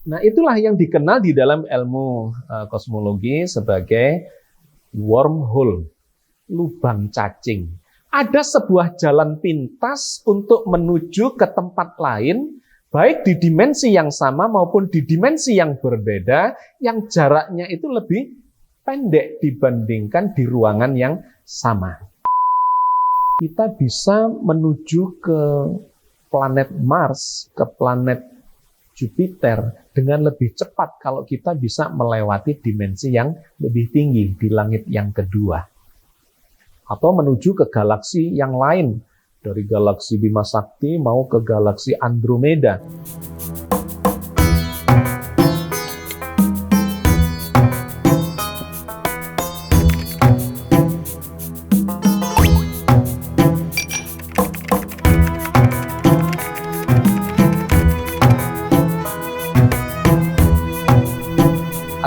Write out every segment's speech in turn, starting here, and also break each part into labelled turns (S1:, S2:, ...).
S1: Nah, itulah yang dikenal di dalam ilmu kosmologi sebagai wormhole, lubang cacing. Ada sebuah jalan pintas untuk menuju ke tempat lain, baik di dimensi yang sama maupun di dimensi yang berbeda, yang jaraknya itu lebih pendek dibandingkan di ruangan yang sama. Kita bisa menuju ke planet Mars, ke planet Jupiter dengan lebih cepat kalau kita bisa melewati dimensi yang lebih tinggi di langit yang kedua. Atau menuju ke galaksi yang lain, dari galaksi Bima Sakti mau ke galaksi Andromeda.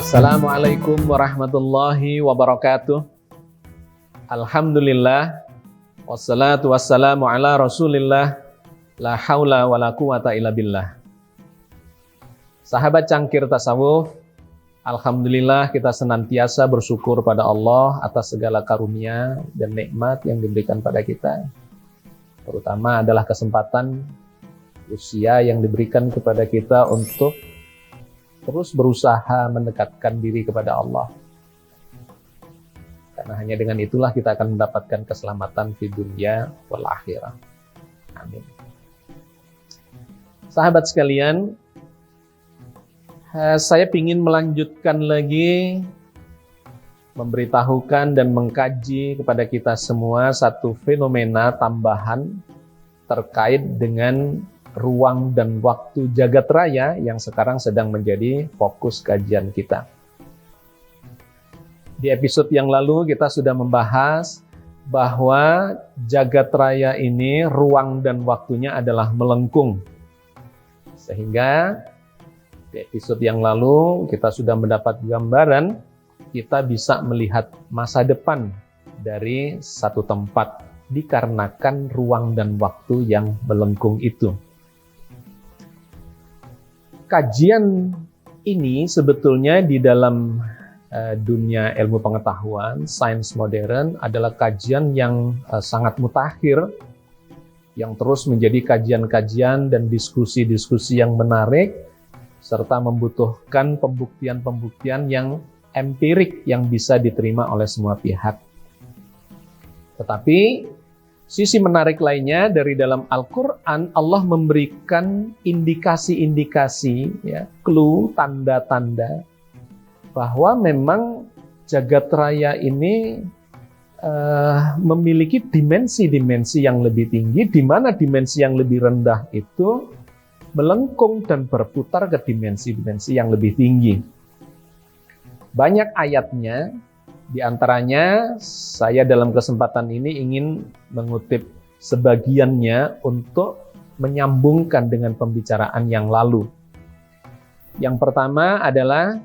S1: Assalamualaikum warahmatullahi wabarakatuh. Alhamdulillah, wassalatu wassalamu ala rasulillah, la haula wa la quwata illa billah. Sahabat cangkir tasawuf, alhamdulillah kita senantiasa bersyukur pada Allah atas segala karunia dan nikmat yang diberikan pada kita. Terutama adalah kesempatan usia yang diberikan kepada kita untuk terus berusaha mendekatkan diri kepada Allah. Karena hanya dengan itulah kita akan mendapatkan keselamatan di dunia wal akhirah. Amin. Sahabat sekalian, saya ingin melanjutkan lagi memberitahukan dan mengkaji kepada kita semua satu fenomena tambahan terkait dengan ruang dan waktu jagat raya yang sekarang sedang menjadi fokus kajian kita. Di episode yang lalu kita sudah membahas bahwa jagat raya ini ruang dan waktunya adalah melengkung. Sehingga di episode yang lalu kita sudah mendapat gambaran kita bisa melihat masa depan dari satu tempat dikarenakan ruang dan waktu yang melengkung itu. Kajian ini sebetulnya di dalam dunia ilmu pengetahuan, sains modern adalah kajian yang sangat mutakhir, yang terus menjadi kajian-kajian dan diskusi-diskusi yang menarik, serta membutuhkan pembuktian-pembuktian yang empirik yang bisa diterima oleh semua pihak. Tetapi sisi menarik lainnya dari dalam Al-Quran, Allah memberikan indikasi-indikasi, ya, clue, tanda-tanda bahwa memang jagat raya ini memiliki dimensi-dimensi yang lebih tinggi, di mana dimensi yang lebih rendah itu melengkung dan berputar ke dimensi-dimensi yang lebih tinggi. Banyak ayatnya. Di antaranya, saya dalam kesempatan ini ingin mengutip sebagiannya untuk menyambungkan dengan pembicaraan yang lalu. Yang pertama adalah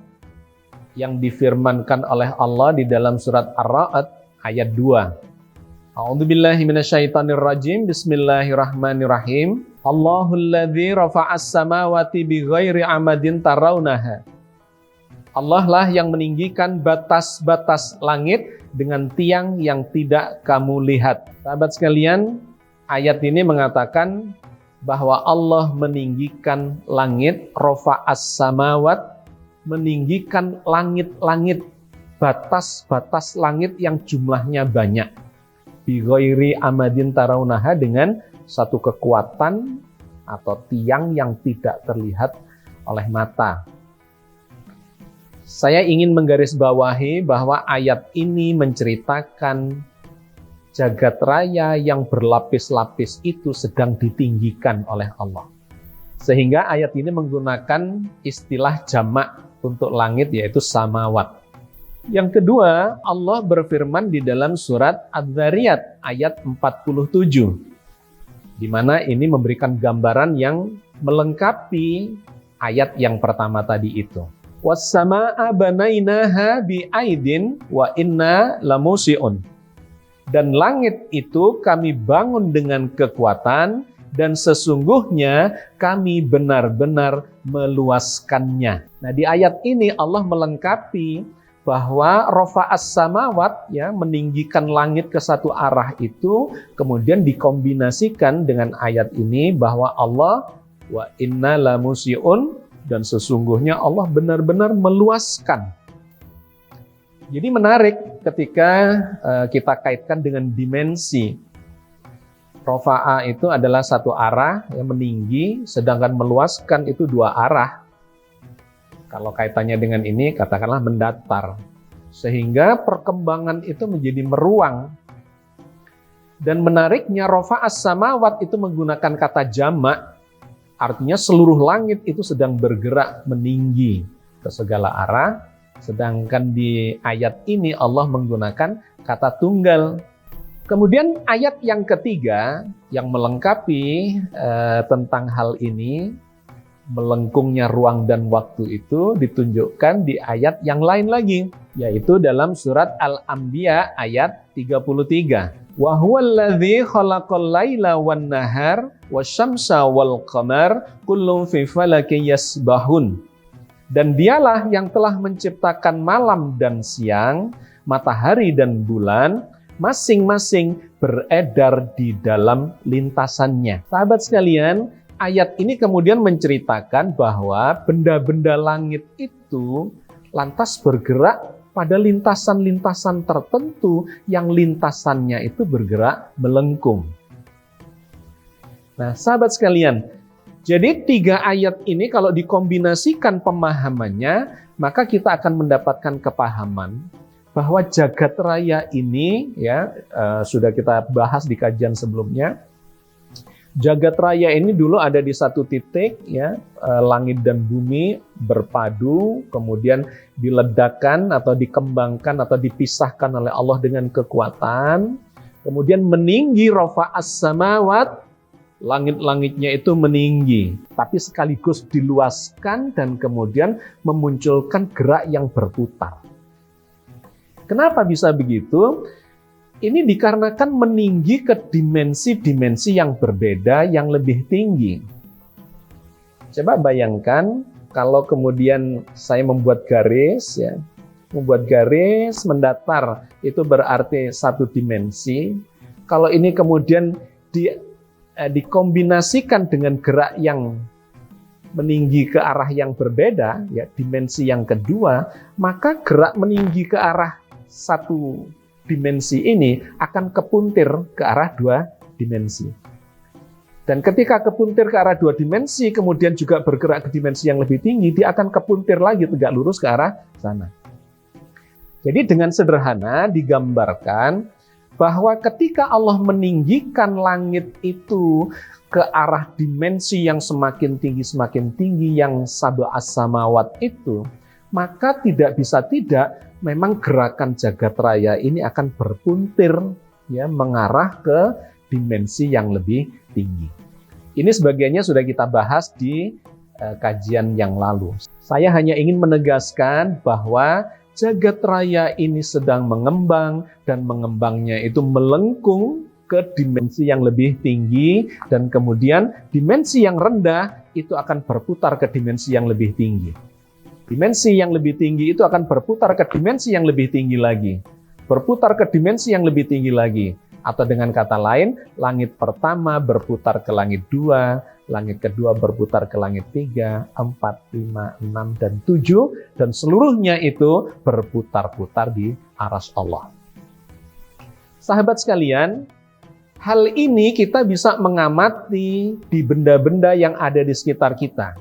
S1: yang difirmankan oleh Allah di dalam surat Ar-Ra'd ayat 2. A'udzubillahi minasyaitonirrajim. Bismillahirrahmanirrahim. Allahul ladzi rafa'as samawati bighairi amadin tarawnaha. Allah lah yang meninggikan batas-batas langit dengan tiang yang tidak kamu lihat. Sahabat sekalian, ayat ini mengatakan bahwa Allah meninggikan langit, rafa'as samawat, meninggikan langit-langit, batas-batas langit yang jumlahnya banyak. Bi ghairi amadin tarawnaha, dengan satu kekuatan atau tiang yang tidak terlihat oleh mata. Saya ingin menggarisbawahi bahwa ayat ini menceritakan jagat raya yang berlapis-lapis itu sedang ditinggikan oleh Allah. Sehingga ayat ini menggunakan istilah jamak untuk langit, yaitu samawat. Yang kedua, Allah berfirman di dalam surat Adz-Dzariyat ayat 47, di mana ini memberikan gambaran yang melengkapi ayat yang pertama tadi itu. Was-samaa'a banainaha bi'aidin wa inna lamusi'un. Dan langit itu kami bangun dengan kekuatan, dan sesungguhnya kami benar-benar meluaskannya. Nah, di ayat ini Allah melengkapi bahwa rafa'as samawat, ya, meninggikan langit ke satu arah itu, kemudian dikombinasikan dengan ayat ini bahwa Allah wa inna lamusiun, dan sesungguhnya Allah benar-benar meluaskan. Jadi menarik ketika kita kaitkan dengan dimensi. Rafa'a itu adalah satu arah yang meninggi, sedangkan meluaskan itu dua arah. Kalau kaitannya dengan ini, katakanlah mendatar. Sehingga perkembangan itu menjadi meruang. Dan menariknya, rafa'as samawat itu menggunakan kata jamak, artinya seluruh langit itu sedang bergerak meninggi ke segala arah. Sedangkan di ayat ini Allah menggunakan kata tunggal. Kemudian ayat yang ketiga yang melengkapi tentang hal ini, melengkungnya ruang dan waktu itu ditunjukkan di ayat yang lain lagi, yaitu dalam surat Al-Anbiya ayat 33. Wa huwallazi khalaqal laila wan nahar wasyamsa wal qamar kullun fi falakin yasbahun. Dan dialah yang telah menciptakan malam dan siang, matahari dan bulan, masing-masing beredar di dalam lintasannya. Sahabat sekalian, ayat ini kemudian menceritakan bahwa benda-benda langit itu lantas bergerak pada lintasan-lintasan tertentu yang lintasannya itu bergerak melengkung. Nah, sahabat sekalian, jadi tiga ayat ini kalau dikombinasikan pemahamannya, maka kita akan mendapatkan kepahaman bahwa jagat raya ini, ya, sudah kita bahas di kajian sebelumnya. Jagat raya ini dulu ada di satu titik, ya, langit dan bumi berpadu, kemudian diledakkan atau dikembangkan atau dipisahkan oleh Allah dengan kekuatan, kemudian meninggi rafa'as samawat, langit-langitnya itu meninggi, tapi sekaligus diluaskan dan kemudian memunculkan gerak yang berputar. Kenapa bisa begitu? Ini dikarenakan meninggi ke dimensi-dimensi yang berbeda, yang lebih tinggi. Coba bayangkan kalau kemudian saya membuat garis, ya, membuat garis mendatar, itu berarti satu dimensi. Kalau ini kemudian dikombinasikan dengan gerak yang meninggi ke arah yang berbeda, ya, dimensi yang kedua, maka gerak meninggi ke arah satu dimensi ini akan kepuntir ke arah dua dimensi. Dan ketika kepuntir ke arah dua dimensi, kemudian juga bergerak ke dimensi yang lebih tinggi, dia akan kepuntir lagi tegak lurus ke arah sana. Jadi dengan sederhana digambarkan bahwa ketika Allah meninggikan langit itu ke arah dimensi yang semakin tinggi yang sab'as samawat itu, maka tidak bisa tidak memang gerakan jagat raya ini akan berpuntir, ya, mengarah ke dimensi yang lebih tinggi. Ini sebagiannya sudah kita bahas di kajian yang lalu. Saya hanya ingin menegaskan bahwa jagat raya ini sedang mengembang, dan mengembangnya itu melengkung ke dimensi yang lebih tinggi, dan kemudian dimensi yang rendah itu akan berputar ke dimensi yang lebih tinggi. Dimensi yang lebih tinggi itu akan berputar ke dimensi yang lebih tinggi lagi. Berputar ke dimensi yang lebih tinggi lagi. Atau dengan kata lain, langit pertama berputar ke langit 2, langit kedua berputar ke langit 3, 4, 5, 6, dan 7, dan seluruhnya itu berputar-putar di arsy Allah. Sahabat sekalian, hal ini kita bisa mengamati di benda-benda yang ada di sekitar kita.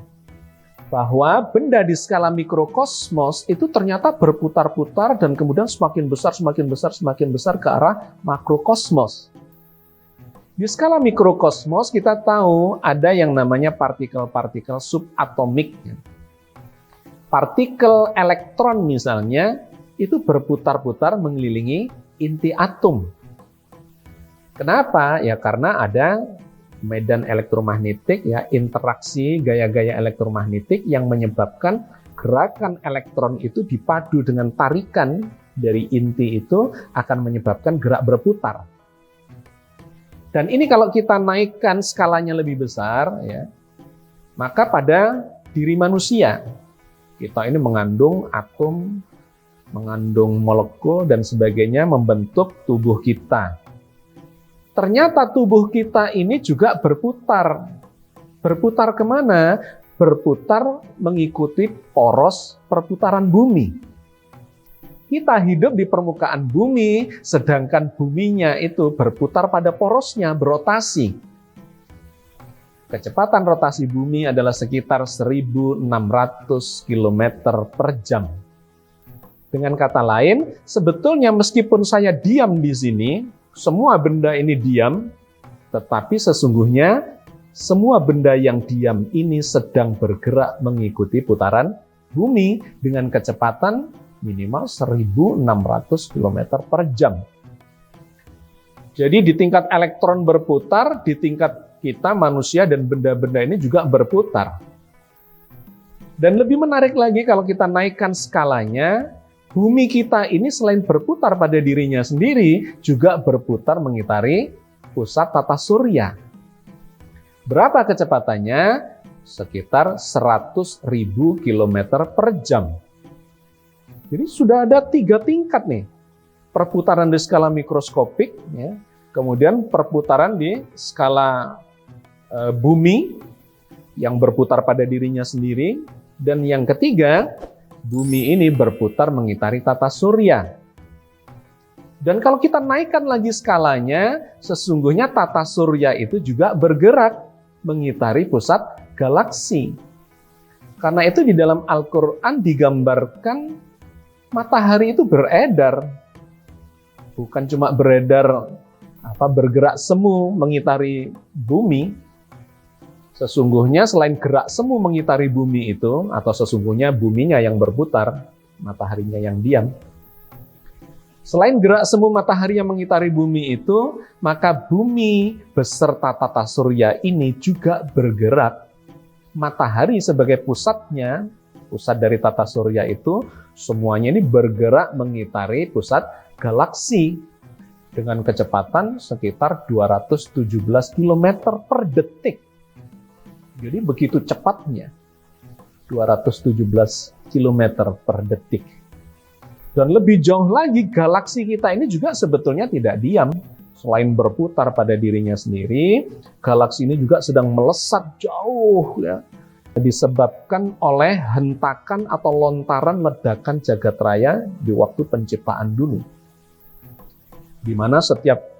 S1: Bahwa benda di skala mikrokosmos itu ternyata berputar-putar dan kemudian semakin besar ke arah makrokosmos. Di skala mikrokosmos kita tahu ada yang namanya partikel-partikel subatomik. Partikel elektron misalnya itu berputar-putar mengelilingi inti atom. Kenapa? Ya karena ada medan elektromagnetik, ya, interaksi gaya-gaya elektromagnetik yang menyebabkan gerakan elektron itu dipadu dengan tarikan dari inti itu akan menyebabkan gerak berputar. Dan ini kalau kita naikkan skalanya lebih besar, ya, maka pada diri manusia. Kita ini mengandung atom, mengandung molekul dan sebagainya membentuk tubuh kita. Ternyata tubuh kita ini juga berputar. Berputar kemana? Berputar mengikuti poros perputaran bumi. Kita hidup di permukaan bumi, sedangkan buminya itu berputar pada porosnya, berotasi. Kecepatan rotasi bumi adalah sekitar 1.600 km per jam. Dengan kata lain, sebetulnya meskipun saya diam di sini, semua benda ini diam, tetapi sesungguhnya semua benda yang diam ini sedang bergerak mengikuti putaran bumi dengan kecepatan minimal 1.600 km per jam. Jadi di tingkat elektron berputar, di tingkat kita manusia dan benda-benda ini juga berputar. Dan lebih menarik lagi kalau kita naikkan skalanya, bumi kita ini selain berputar pada dirinya sendiri, juga berputar mengitari pusat tata surya. Berapa kecepatannya? Sekitar 100.000 km per jam. Jadi sudah ada 3 tingkat nih. Perputaran di skala mikroskopik, ya. Kemudian perputaran di skala bumi yang berputar pada dirinya sendiri, dan yang ketiga, bumi ini berputar mengitari tata surya. Dan kalau kita naikkan lagi skalanya, sesungguhnya tata surya itu juga bergerak mengitari pusat galaksi. Karena itu di dalam Al-Quran digambarkan matahari itu beredar. Bukan cuma beredar, bergerak semu mengitari bumi. Sesungguhnya selain gerak semu mengitari bumi itu, atau sesungguhnya buminya yang berputar, mataharinya yang diam. Selain gerak semu matahari yang mengitari bumi itu, maka bumi beserta tata surya ini juga bergerak. Matahari sebagai pusatnya, pusat dari tata surya itu, semuanya ini bergerak mengitari pusat galaksi dengan kecepatan sekitar 217 km per detik. Jadi begitu cepatnya, 217 km per detik. Dan lebih jauh lagi, galaksi kita ini juga sebetulnya tidak diam. Selain berputar pada dirinya sendiri, galaksi ini juga sedang melesat jauh, ya, disebabkan oleh hentakan atau lontaran ledakan jagat raya di waktu penciptaan dulu. Di mana setiap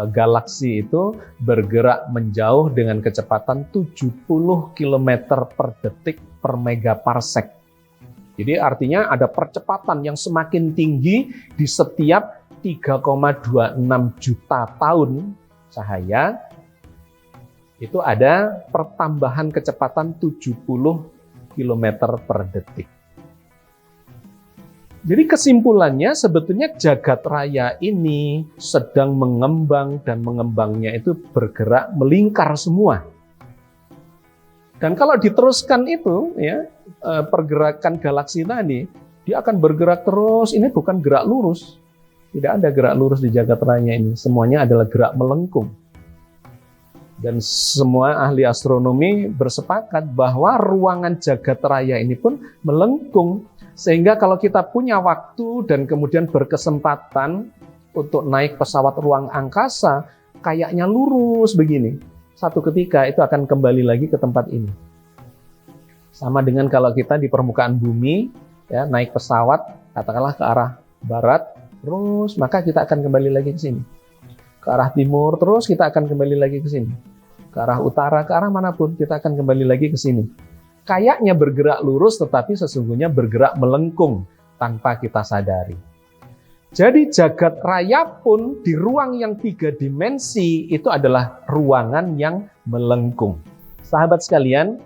S1: galaksi itu bergerak menjauh dengan kecepatan 70 km per detik per megaparsek. Jadi artinya ada percepatan yang semakin tinggi di setiap 3,26 juta tahun cahaya. Itu ada pertambahan kecepatan 70 km per detik. Jadi kesimpulannya sebetulnya jagat raya ini sedang mengembang dan mengembangnya itu bergerak melingkar semua. Dan kalau diteruskan itu, ya, pergerakan galaksi tadi, dia akan bergerak terus. Ini bukan gerak lurus. Tidak ada gerak lurus di jagat raya ini. Semuanya adalah gerak melengkung. Dan semua ahli astronomi bersepakat bahwa ruangan jagat raya ini pun melengkung. Sehingga kalau kita punya waktu dan kemudian berkesempatan untuk naik pesawat ruang angkasa, kayaknya lurus begini. Satu ketika itu akan kembali lagi ke tempat ini. Sama dengan kalau kita di permukaan bumi, ya, naik pesawat, katakanlah ke arah barat, terus maka kita akan kembali lagi ke sini. Ke arah timur, terus kita akan kembali lagi ke sini. Ke arah utara, ke arah manapun, kita akan kembali lagi ke sini. Kayaknya bergerak lurus, tetapi sesungguhnya bergerak melengkung tanpa kita sadari. Jadi jagat raya pun di ruang yang 3 dimensi itu adalah ruangan yang melengkung. Sahabat sekalian,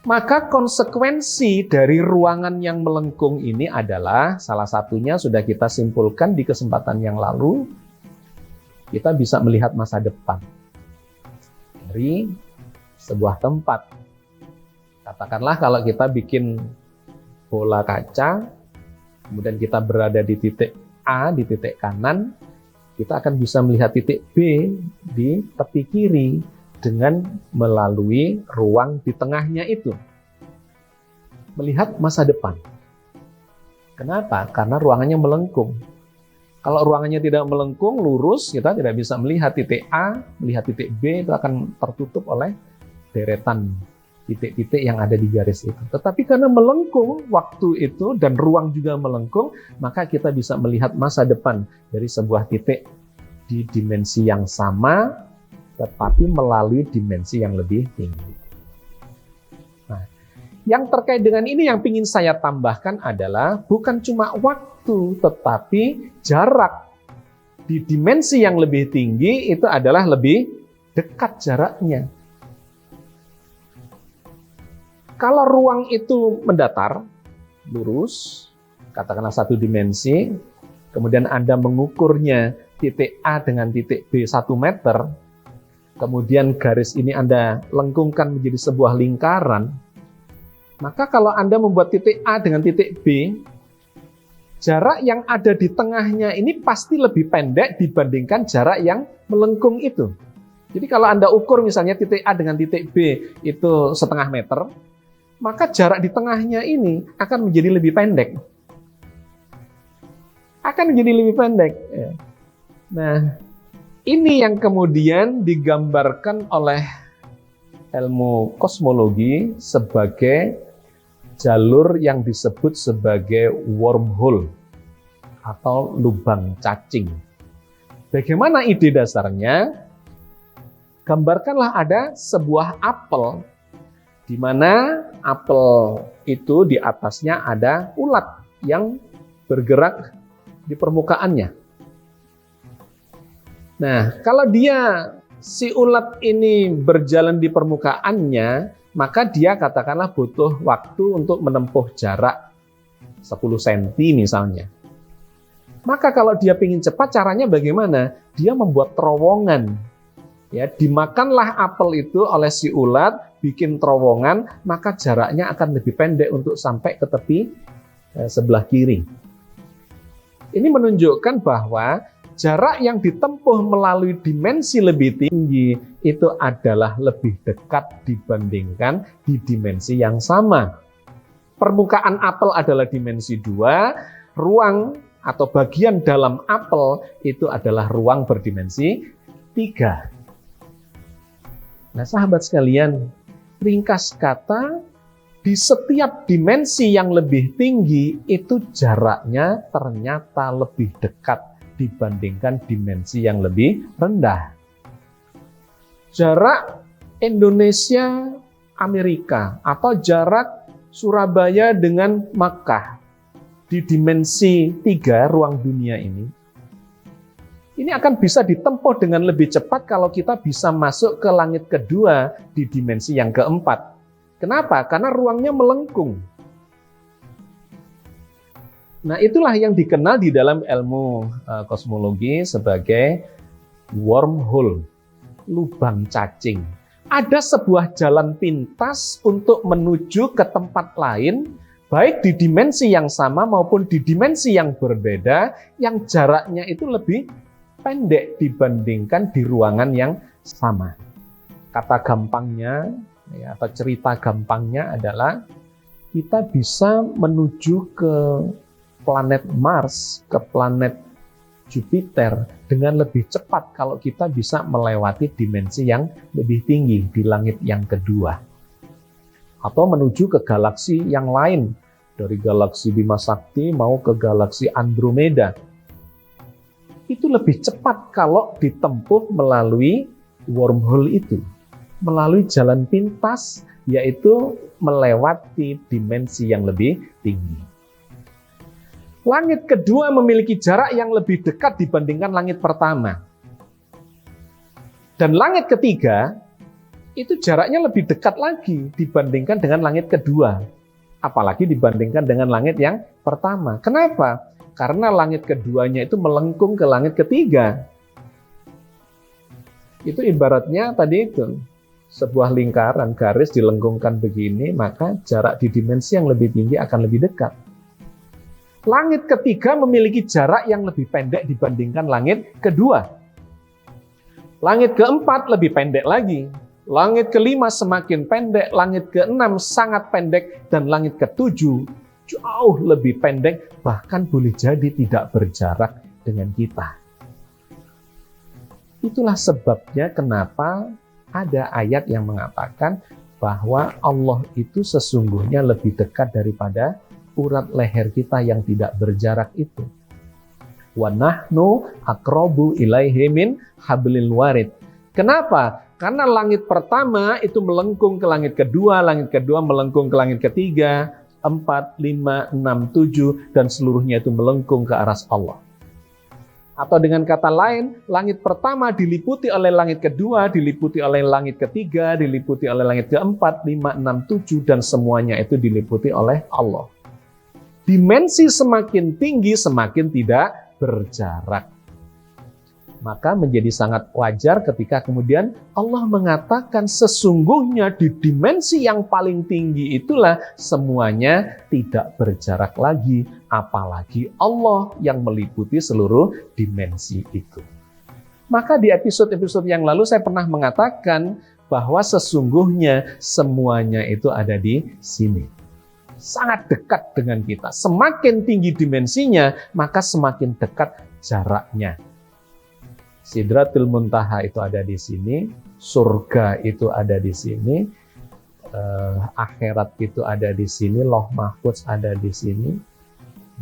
S1: maka konsekuensi dari ruangan yang melengkung ini adalah, salah satunya sudah kita simpulkan di kesempatan yang lalu, kita bisa melihat masa depan dari sebuah tempat. Katakanlah kalau kita bikin bola kaca, kemudian kita berada di titik A, di titik kanan, kita akan bisa melihat titik B di tepi kiri dengan melalui ruang di tengahnya itu. melihat masa depan. Kenapa? Karena ruangannya melengkung. Kalau ruangannya tidak melengkung, lurus, kita tidak bisa melihat titik A, melihat titik B, itu akan tertutup oleh deretan titik-titik yang ada di garis itu. Tetapi karena melengkung waktu itu dan ruang juga melengkung, maka kita bisa melihat masa depan dari sebuah titik di dimensi yang sama, tetapi melalui dimensi yang lebih tinggi. Nah, yang terkait dengan ini yang ingin saya tambahkan adalah bukan cuma waktu, tetapi jarak di dimensi yang lebih tinggi itu adalah lebih dekat jaraknya. Kalau ruang itu mendatar, lurus, katakanlah satu dimensi, kemudian Anda mengukurnya titik A dengan titik B 1 meter, kemudian garis ini Anda lengkungkan menjadi sebuah lingkaran, maka kalau Anda membuat titik A dengan titik B, jarak yang ada di tengahnya ini pasti lebih pendek dibandingkan jarak yang melengkung itu. Jadi kalau Anda ukur misalnya titik A dengan titik B itu 0,5 meter, maka jarak di tengahnya ini akan menjadi lebih pendek. Akan menjadi lebih pendek. Nah, ini yang kemudian digambarkan oleh ilmu kosmologi sebagai jalur yang disebut sebagai wormhole atau lubang cacing. Bagaimana ide dasarnya? Gambarkanlah ada sebuah apel, di mana apel itu di atasnya ada ulat yang bergerak di permukaannya. Nah, kalau si ulat ini berjalan di permukaannya, maka dia katakanlah butuh waktu untuk menempuh jarak 10 cm misalnya. Maka kalau dia ingin cepat, caranya bagaimana? Dia membuat terowongan. Ya, dimakanlah apel itu oleh si ulat, bikin terowongan, maka jaraknya akan lebih pendek untuk sampai ke tepi sebelah kiri. Ini menunjukkan bahwa jarak yang ditempuh melalui dimensi lebih tinggi itu adalah lebih dekat dibandingkan di dimensi yang sama. Permukaan apel adalah dimensi 2, ruang atau bagian dalam apel itu adalah ruang berdimensi 3. Nah, sahabat sekalian, ringkas kata, di setiap dimensi yang lebih tinggi itu jaraknya ternyata lebih dekat dibandingkan dimensi yang lebih rendah. Jarak Indonesia Amerika atau jarak Surabaya dengan Makkah di dimensi 3 ruang dunia ini akan bisa ditempuh dengan lebih cepat kalau kita bisa masuk ke langit kedua di dimensi yang keempat. Kenapa? Karena ruangnya melengkung. Nah, itulah yang dikenal di dalam ilmu kosmologi sebagai wormhole, lubang cacing. Ada sebuah jalan pintas untuk menuju ke tempat lain, baik di dimensi yang sama maupun di dimensi yang berbeda, yang jaraknya itu lebih pendek dibandingkan di ruangan yang sama. Kata gampangnya, atau cerita gampangnya adalah kita bisa menuju ke planet Mars, ke planet Jupiter dengan lebih cepat kalau kita bisa melewati dimensi yang lebih tinggi di langit yang kedua. Atau menuju ke galaksi yang lain, dari galaksi Bima Sakti mau ke galaksi Andromeda. Itu lebih cepat kalau ditempuh melalui wormhole itu, melalui jalan pintas, yaitu melewati dimensi yang lebih tinggi. Langit kedua memiliki jarak yang lebih dekat dibandingkan langit pertama. Dan langit ketiga, itu jaraknya lebih dekat lagi dibandingkan dengan langit kedua. Apalagi dibandingkan dengan langit yang pertama. Kenapa? Karena langit keduanya itu melengkung ke langit ketiga. Itu ibaratnya tadi itu, sebuah lingkaran garis dilengkungkan begini, maka jarak di dimensi yang lebih tinggi akan lebih dekat. Langit ketiga memiliki jarak yang lebih pendek dibandingkan langit kedua. Langit keempat lebih pendek lagi. Langit kelima semakin pendek, langit keenam sangat pendek, dan langit ketujuh jauh lebih pendek, bahkan boleh jadi tidak berjarak dengan kita. Itulah sebabnya kenapa ada ayat yang mengatakan bahwa Allah itu sesungguhnya lebih dekat daripada urat leher kita yang tidak berjarak itu. Wa nahnu aqrabu ilaihi min hablil warid. Kenapa? Karena langit pertama itu melengkung ke langit kedua melengkung ke langit ketiga, 4, 5, 6, 7, dan seluruhnya itu melengkung ke arah Allah. Atau dengan kata lain, langit pertama diliputi oleh langit kedua, diliputi oleh langit ketiga, diliputi oleh langit keempat, 5, 6, 7, dan semuanya itu diliputi oleh Allah. Dimensi semakin tinggi, semakin tidak berjarak. Maka menjadi sangat wajar ketika kemudian Allah mengatakan sesungguhnya di dimensi yang paling tinggi itulah semuanya tidak berjarak lagi, apalagi Allah yang meliputi seluruh dimensi itu. Maka di episode-episode yang lalu saya pernah mengatakan bahwa sesungguhnya semuanya itu ada di sini. Sangat dekat dengan kita. Semakin tinggi dimensinya, maka semakin dekat jaraknya. Sidratul Muntaha itu ada di sini, surga itu ada di sini, akhirat itu ada di sini, Lauh Mahfudz ada di sini,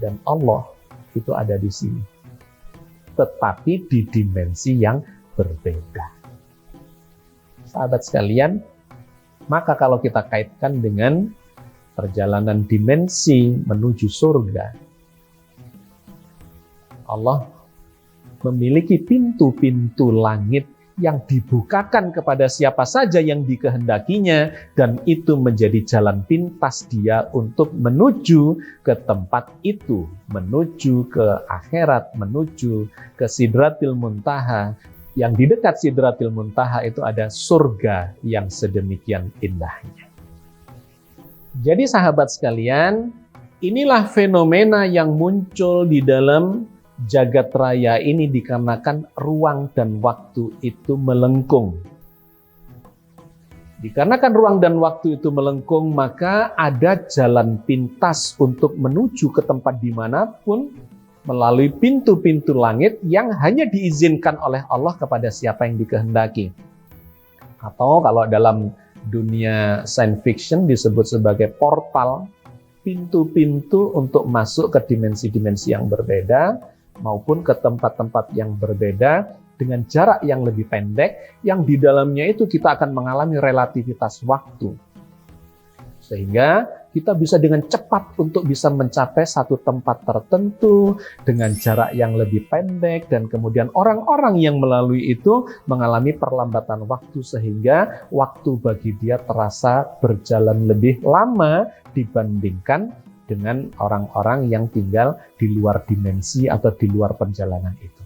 S1: dan Allah itu ada di sini. Tetapi di dimensi yang berbeda. Sahabat sekalian, maka kalau kita kaitkan dengan perjalanan dimensi menuju surga, Allah memiliki pintu-pintu langit yang dibukakan kepada siapa saja yang dikehendakinya, dan itu menjadi jalan pintas dia untuk menuju ke tempat itu, menuju ke akhirat, menuju ke Sidratil Muntaha. Yang di dekat Sidratil Muntaha itu ada surga yang sedemikian indahnya. Jadi sahabat sekalian, inilah fenomena yang muncul di dalam jagat raya ini dikarenakan ruang dan waktu itu melengkung. Dikarenakan ruang dan waktu itu melengkung, maka ada jalan pintas untuk menuju ke tempat dimanapun melalui pintu-pintu langit yang hanya diizinkan oleh Allah kepada siapa yang dikehendaki. Atau kalau dalam dunia science fiction disebut sebagai portal, pintu-pintu untuk masuk ke dimensi-dimensi yang berbeda, maupun ke tempat-tempat yang berbeda dengan jarak yang lebih pendek, yang di dalamnya itu kita akan mengalami relativitas waktu. Sehingga kita bisa dengan cepat untuk bisa mencapai satu tempat tertentu dengan jarak yang lebih pendek, dan kemudian orang-orang yang melalui itu mengalami perlambatan waktu sehingga waktu bagi dia terasa berjalan lebih lama dibandingkan dengan orang-orang yang tinggal di luar dimensi atau di luar perjalanan itu.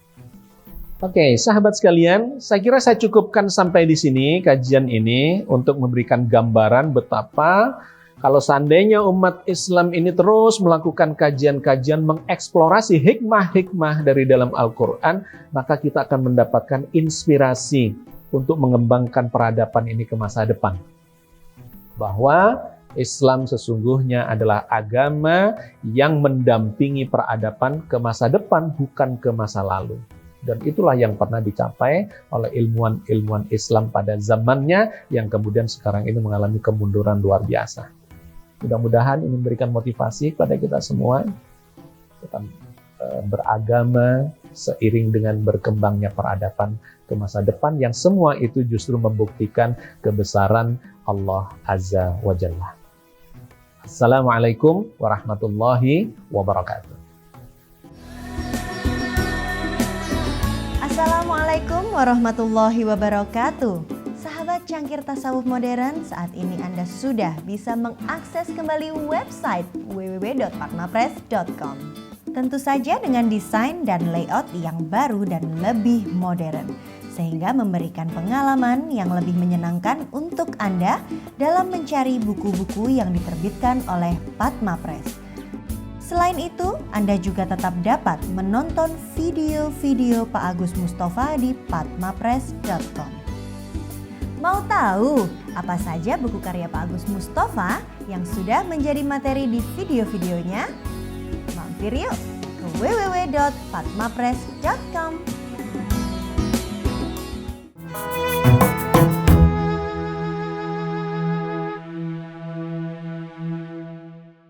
S1: Oke, sahabat sekalian, saya kira saya cukupkan sampai di sini kajian ini untuk memberikan gambaran betapa kalau seandainya umat Islam ini terus melakukan kajian-kajian mengeksplorasi hikmah-hikmah dari dalam Al-Quran, maka kita akan mendapatkan inspirasi untuk mengembangkan peradaban ini ke masa depan. Bahwa Islam sesungguhnya adalah agama yang mendampingi peradaban ke masa depan, bukan ke masa lalu. Dan itulah yang pernah dicapai oleh ilmuwan-ilmuwan Islam pada zamannya, yang kemudian sekarang ini mengalami kemunduran luar biasa. Mudah-mudahan ini memberikan motivasi kepada kita semua. Kita beragama seiring dengan berkembangnya peradaban ke masa depan, yang semua itu justru membuktikan kebesaran Allah Azza wa Jalla. Assalamualaikum warahmatullahi wabarakatuh.
S2: Assalamualaikum warahmatullahi wabarakatuh. Sahabat Cangkir Tasawuf Modern, saat ini Anda sudah bisa mengakses kembali website www.patmapress.com. Tentu saja dengan desain dan layout yang baru dan lebih modern, sehingga memberikan pengalaman yang lebih menyenangkan untuk Anda dalam mencari buku-buku yang diterbitkan oleh Patma Press. Selain itu, Anda juga tetap dapat menonton video-video Pak Agus Mustafa di patmapress.com. Mau tahu apa saja buku karya Pak Agus Mustafa yang sudah menjadi materi di video-videonya? Mampir yuk ke www.fatmapress.com.